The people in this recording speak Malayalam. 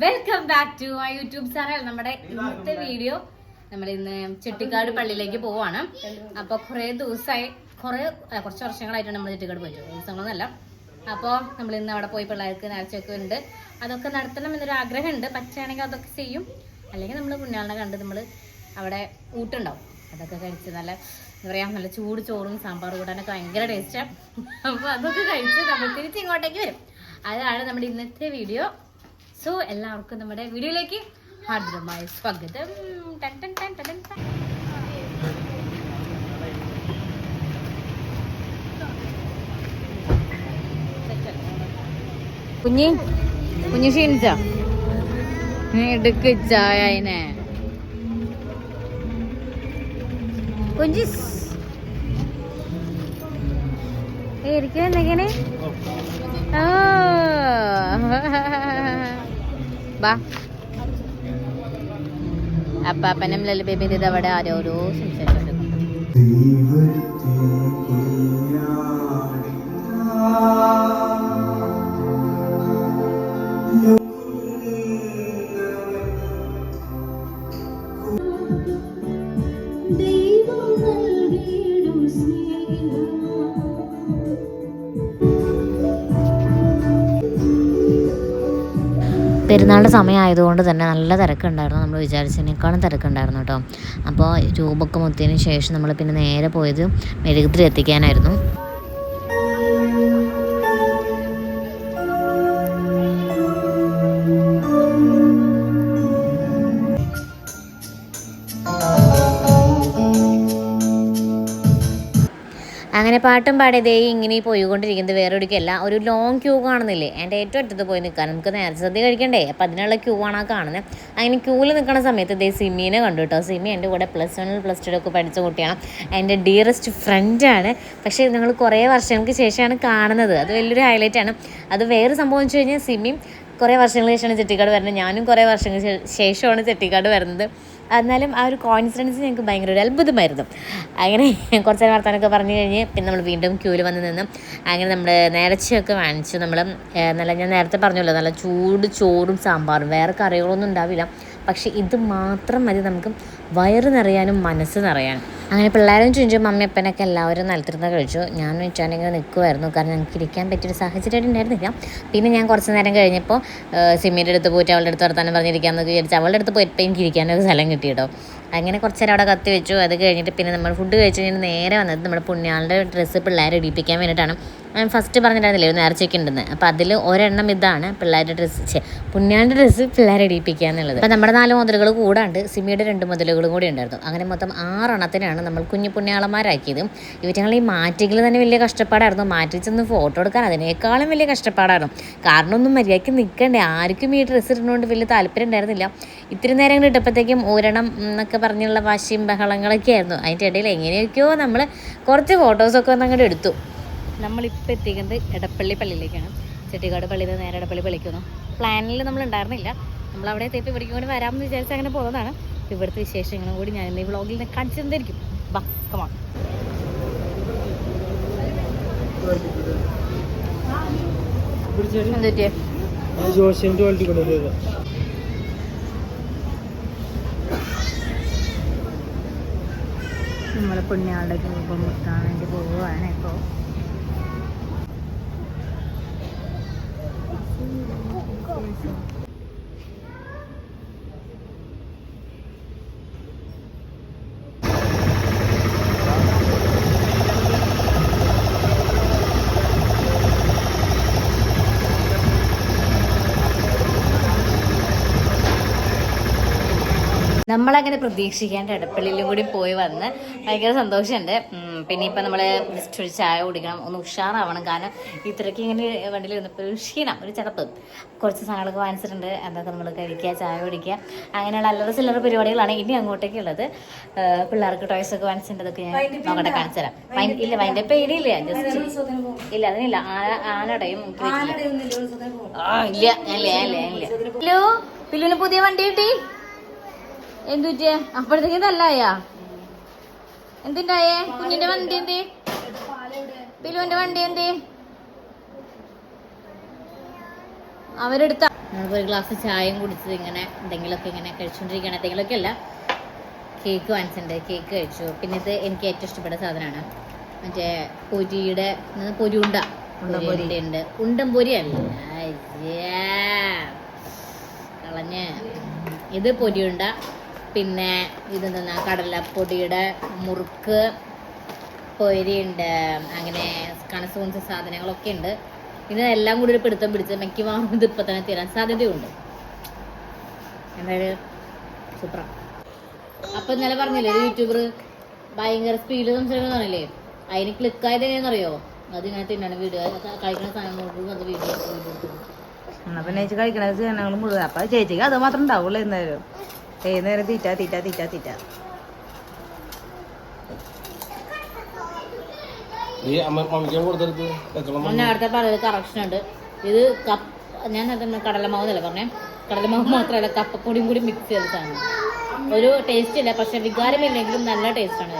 Welcome back to my YouTube channel. നമ്മുടെ ഇന്നത്തെ വീഡിയോ നമ്മൾ ഇന്ന് ചെട്ടിക്കാട് പള്ളിയിലേക്ക് പോവാണ്. അപ്പൊ കുറച്ച് വർഷങ്ങളായിട്ടാണ് നമ്മൾ ചെട്ടിക്കാട് പോയിട്ട്, ദിവസങ്ങളൊന്നല്ല. അപ്പോൾ നമ്മൾ ഇന്ന് അവിടെ പോയി പിള്ളേർക്ക് നേർച്ചയൊക്കെ ഉണ്ട്, അതൊക്കെ നടത്തണം എന്നൊരു ആഗ്രഹമുണ്ട്. പറ്റുകയാണെങ്കിൽ അതൊക്കെ ചെയ്യും, അല്ലെങ്കിൽ നമ്മൾ പുണ്യാളിനെ കണ്ട് നമ്മൾ അവിടെ ഊട്ടുണ്ടാവും, അതൊക്കെ കഴിച്ച് നല്ല എന്താ പറയുക, നല്ല ചൂട് ചോറും സാമ്പാറും കൂടാനൊക്കെ ഭയങ്കര ടേസ്റ്റാണ്. അപ്പോൾ അതൊക്കെ കഴിച്ച് നമ്മൾ തിരിച്ച് ഇങ്ങോട്ടേക്ക് വരും. അതാണ് നമ്മുടെ ഇന്നത്തെ വീഡിയോ. സോ എല്ലാവർക്കും നമ്മുടെ വീഡിയോയിലേക്ക് ഹാർദവമായ സ്വാഗതം. കുഞ്ഞു ക്ഷീണിച്ച എടുക്ക് ചായ അതിനെ കുഞ്ചിസ് ഇരിക്കുന്നെങ്ങനെ ബാ. അപ്പാപ്പനും ലല്ല ബേബി ഇത് അവിടെ ആരോരോ സംസാരിച്ചോണ്ടിരിക്കും. പെരുന്നാളിൻ്റെ സമയമായതുകൊണ്ട് തന്നെ നല്ല തിരക്കുണ്ടായിരുന്നു. നമ്മൾ വിചാരിച്ചതിനേക്കാളും തിരക്കുണ്ടായിരുന്നു കേട്ടോ. അപ്പോൾ രൂപൊക്കെ മുത്തിയതിന് ശേഷം നമ്മൾ പിന്നെ നേരെ പോയത് മെഴുകുതിരി എത്തിക്കാനായിരുന്നു. അങ്ങനെ പാട്ടും പാടിയതേ ഇങ്ങനെ പോയിക്കൊണ്ടിരിക്കുന്നത് വേറെ ഒരിക്കലല്ല, ഒരു ലോങ് ക്യൂ കാണുന്നില്ലേ, എൻ്റെ ഏറ്റവും അടുത്തത് പോയി നിൽക്കാൻ. നമുക്ക് നേരത്തെ സദ്യ കഴിക്കണ്ടേ, അപ്പം അതിനുള്ള ക്യൂ ആണ് ആ കാണുന്നത്. അങ്ങനെ ക്യൂവിൽ നിൽക്കുന്ന സമയത്ത് ഇതേ സിമ്മിനെ കണ്ടു കേട്ടോ. സിമ്മി എൻ്റെ കൂടെ +1 +2 ഒക്കെ പഠിച്ച കുട്ടിയാണ്, എൻ്റെ ഡിയറസ്റ്റ് ഫ്രണ്ടാണ്. പക്ഷേ ഞങ്ങൾ കുറേ വർഷങ്ങൾക്ക് ശേഷമാണ് കാണുന്നത്, അത് വലിയൊരു ഹൈലൈറ്റാണ്. അത് വേറെ സംഭവം വെച്ച് കഴിഞ്ഞാൽ സിമ്മിയും കുറേ വർഷങ്ങൾക്ക് ശേഷമാണ് ചെട്ടിക്കാട് വരുന്നത്, ഞാനും കുറേ വർഷങ്ങൾക്ക് ശേഷമാണ് ചെട്ടിക്കാട് വരുന്നത്. എന്നാലും ആ ഒരു കോയിൻസിഡൻസ് ഞങ്ങൾക്ക് ഭയങ്കര ഒരു അത്ഭുതമായിരുന്നു. അങ്ങനെ കുറച്ച് നേരം വർത്താനൊക്കെ പറഞ്ഞു കഴിഞ്ഞ് പിന്നെ നമ്മൾ വീണ്ടും ക്യൂവിൽ വന്ന് നിന്ന് അങ്ങനെ നമ്മൾ നേർച്ചയൊക്കെ വാങ്ങിച്ചു. നമ്മൾ ഞാൻ നേരത്തെ പറഞ്ഞല്ലോ, നല്ല ചൂട് ചോറും സാമ്പാറും, വേറെ കറികളൊന്നും ഉണ്ടാവില്ല. പക്ഷേ ഇത് മാത്രം മതി നമുക്ക് വയറ് നിറയാനും മനസ്സ് നിറയാനും. അങ്ങനെ പിള്ളേരും ചുഞ്ചും മമ്മിയപ്പനൊക്കെ എല്ലാവരും നിലത്തിരുന്ന് കഴിച്ചു. ഞാൻ വെച്ചാണെങ്കിൽ നിൽക്കുമായിരുന്നു, കാരണം ഞങ്ങൾക്ക് ഇരിക്കാൻ പറ്റിയൊരു സാഹചര്യം ഉണ്ടായിരുന്നില്ല. പിന്നെ ഞാൻ കുറച്ച് നേരം കഴിഞ്ഞപ്പോൾ സിമ്മിൻ്റെ അടുത്ത് പോയിട്ട് അവളുടെ അടുത്ത് വർത്താനം പറഞ്ഞിരിക്കാമെന്നൊക്കെ വിചാരിച്ചു. അവളുടെ അടുത്ത് പോയപ്പോൾ എനിക്ക് ഇരിക്കാനൊരു സ്ഥലം കിട്ടി കേട്ടോ. അങ്ങനെ കുറച്ച് നേരം അവിടെ കത്തി വെച്ചു. അത് കഴിഞ്ഞിട്ട് പിന്നെ നമ്മൾ ഫുഡ് കഴിച്ച് കഴിഞ്ഞാൽ നേരെ വന്നത് നമ്മുടെ പുണ്യാളുടെ ഡ്രസ്സ് പിള്ളേരെ ഇടിപ്പിക്കാൻ വേണ്ടിയിട്ടാണ്. ഞാൻ ഫസ്റ്റ് പറഞ്ഞിട്ടുണ്ടായിരുന്നില്ലേ ഒരു നേർച്ചയ്ക്ക് ഉണ്ടെന്ന്, അപ്പോൾ അതിൽ ഒരെണ്ണം ഇതാണ് പിള്ളേരുടെ ഡ്രസ്സ്, പുണ്യാളുടെ ഡ്രസ്സ് പിള്ളേരെ ഇടിപ്പിക്കുക എന്നുള്ളത്. അപ്പോൾ നമ്മുടെ 4 മുതലുകൾ കൂടാണ്ട് സിമ്മിയുടെ 2 മുതലുകളും കൂടി ഉണ്ടായിരുന്നു. അങ്ങനെ മൊത്തം 6 എണ്ണത്തിനാണ് നമ്മൾ കുഞ്ഞു പുണ്യാളന്മാരാക്കിയത്. ഇവറ്റങ്ങൾ ഈ മാറ്റിക്കൽ തന്നെ വലിയ കഷ്ടപ്പാടായിരുന്നു. മാറ്റിച്ചെന്ന് ഫോട്ടോ എടുക്കാൻ അതിനേക്കാളും വലിയ കഷ്ടപ്പാടായിരുന്നു. കാരണം ഒന്നും മര്യാദയ്ക്ക് നിൽക്കണ്ടേ, ആർക്കും ഈ ഡ്രസ്സ് ഇടുന്നതുകൊണ്ട് വലിയ താല്പര്യം ഉണ്ടായിരുന്നില്ല. ഇത്തിരി നേരം കൂടി ഇട്ടപ്പോഴത്തേക്കും ഒരെണ്ണം എന്നൊക്കെ പറഞ്ഞുള്ള വാശിയും ബഹളങ്ങളൊക്കെ ആയിരുന്നു. അതിൻ്റെ ഇടയിൽ എങ്ങനെയൊക്കെയോ നമ്മൾ കുറച്ച് ഫോട്ടോസൊക്കെ ഒന്ന് അങ്ങോട്ട് എടുത്തു. നമ്മളിപ്പോൾ എത്തിക്കുന്നത് എടപ്പള്ളി പള്ളിയിലേക്കാണ്. ചെട്ടിക്കാട് പള്ളിയിൽ നിന്ന് നേരെ എടപ്പള്ളി പള്ളിക്ക് വന്നു. പ്ലാനിൽ നമ്മൾ ഉണ്ടായിരുന്നില്ല, നമ്മളവിടെ എത്തിയപ്പോൾ ഇവിടേക്കും കൂടി വരാമെന്ന് വിചാരിച്ച് അങ്ങനെ പോകുന്നതാണ്. ഇവിടുത്തെ വിശേഷങ്ങളും കൂടി ഞാൻ ഈ വ്ളോഗിൽ കാണിച്ചു തന്നിരിക്കും. ബാ കമാൺ. എന്തൊക്കെയാ നമ്മളെ പുണ്യാളുടെ രൂപം മുത്താൻ വേണ്ടി പോവുകയാണ് ഇപ്പോൾ. നമ്മളങ്ങനെ പ്രതീക്ഷിക്കാണ്ട് എടപ്പള്ളിയിലും കൂടി പോയി വന്ന് ഭയങ്കര സന്തോഷമുണ്ട്. പിന്നെ ഇപ്പം നമ്മൾ ജസ്റ്റ് ഒരു ചായ കുടിക്കണം, ഒന്ന് ഉഷാറാവണം. കാരണം ഇത്രയ്ക്ക് ഇങ്ങനെ വണ്ടിയിൽ ഇരുന്നപ്പോൾ ഒരു ക്ഷീണം, ഒരു ചടപ്പ്. കുറച്ച് സാധനങ്ങളൊക്കെ വാങ്ങിച്ചിട്ടുണ്ട്, അതൊക്കെ നമ്മൾ കഴിക്കുക, ചായ കുടിക്കുക, അങ്ങനെയുള്ള അല്ലറ ചില്ലറ പരിപാടികളാണ് ഇനി അങ്ങോട്ടേക്കുള്ളത്. പിള്ളേർക്ക് ടോയ്സൊക്കെ വാങ്ങിച്ചിട്ടുണ്ട്, അതൊക്കെ ഞാൻ നോക്കട്ടെ കാണിച്ചു തരാം. ഇല്ല വൈൻ്റെ പേടിയില്ല, ജസ്റ്റ് ഇല്ല അതിനില്ല, ആനടയും ഇല്ല ഇല്ല. ഹലോ, പില്ലുവിന് പുതിയ വണ്ടി കിട്ടി. എന്തുറ്റേ അപ്പോഴത്തേക്കും തല്ലായാ? എന്തിണ്ടായേ? കുഞ്ഞിന്റെ വണ്ടി എന്തേ? പിലുവിന്റെ വണ്ടി എന്തേ? അവരെടുത്ത നമ്മളിപ്പോൾ ഒരു ഗ്ലാസ് ചായയും കുടിച്ചത് ഇങ്ങനെ എന്തെങ്കിലുമൊക്കെ ഇങ്ങനെ കഴിച്ചുകൊണ്ടിരിക്കുകയാണ്. എന്തെങ്കിലുമൊക്കെ അല്ല, കേക്ക് വാങ്ങിച്ചിട്ടുണ്ട്, കേക്ക് കഴിച്ചു. പിന്നെ ഇത് എനിക്ക് ഏറ്റവും ഇഷ്ടപ്പെട്ട സാധനമാണ് മറ്റേ പൊരിയുടെ പൊരിയുണ്ട ഉണ്ട്, ഉണ്ടംപൊരി അല്ല കളഞ്ഞ്, ഇത് പൊരിയുണ്ട. പിന്നെ ഇതെന്താ കടലപ്പൊടിയുടെ മുറുക്ക്, പൊരിയുണ്ട്, അങ്ങനെ കണസൂൺസ് സാധനങ്ങളൊക്കെ ഉണ്ട്. ഇതെല്ലാം കൂടി ഒരു പിടുത്തം പിടിച്ച് മിക്കവാറും ഇത് ഇപ്പം തന്നെ തീരാൻ സാധ്യതയുണ്ട്. എന്തായാലും സൂപ്പറാണ്. അപ്പം ഇന്നലെ പറഞ്ഞില്ലേ ഒരു യൂട്യൂബർ ഭയങ്കര സ്പീഡിൽ സംസാരിക്കുന്ന പറഞ്ഞില്ലേ, അതിന് ക്ലിക്കായത് എങ്ങനെയാണെന്നറിയോ? അതിങ്ങനെ തിന്നണം വീഡിയോ കഴിക്കുന്ന സാധനം നോക്കും, അത് വീഡിയോ എന്നാ പിന്നെ ചേച്ചി കഴിക്കണ ജനങ്ങൾ മുഴുവൻ. അപ്പൊ ചേച്ചിക്ക് അത് മാത്രം ഉണ്ടാവുള്ളൂ എന്തായാലും. ഏത് നേരം തീറ്റ തീറ്റ തീറ്റ തീറ്റ. നേരത്തെ പറഞ്ഞത് കറക്ഷൻ ഉണ്ട്. ഇത് ഞാൻ കടലമാവ് എന്നല്ല പറഞ്ഞേ, കടലമാവ് മാത്രമല്ല കപ്പപ്പൊടിയും കൂടി മിക്സ് ചെയ്ത സാധനം. ഒരു ടേസ്റ്റ് ഇല്ല, പക്ഷെ വികാരമില്ലെങ്കിലും നല്ല ടേസ്റ്റാണ്.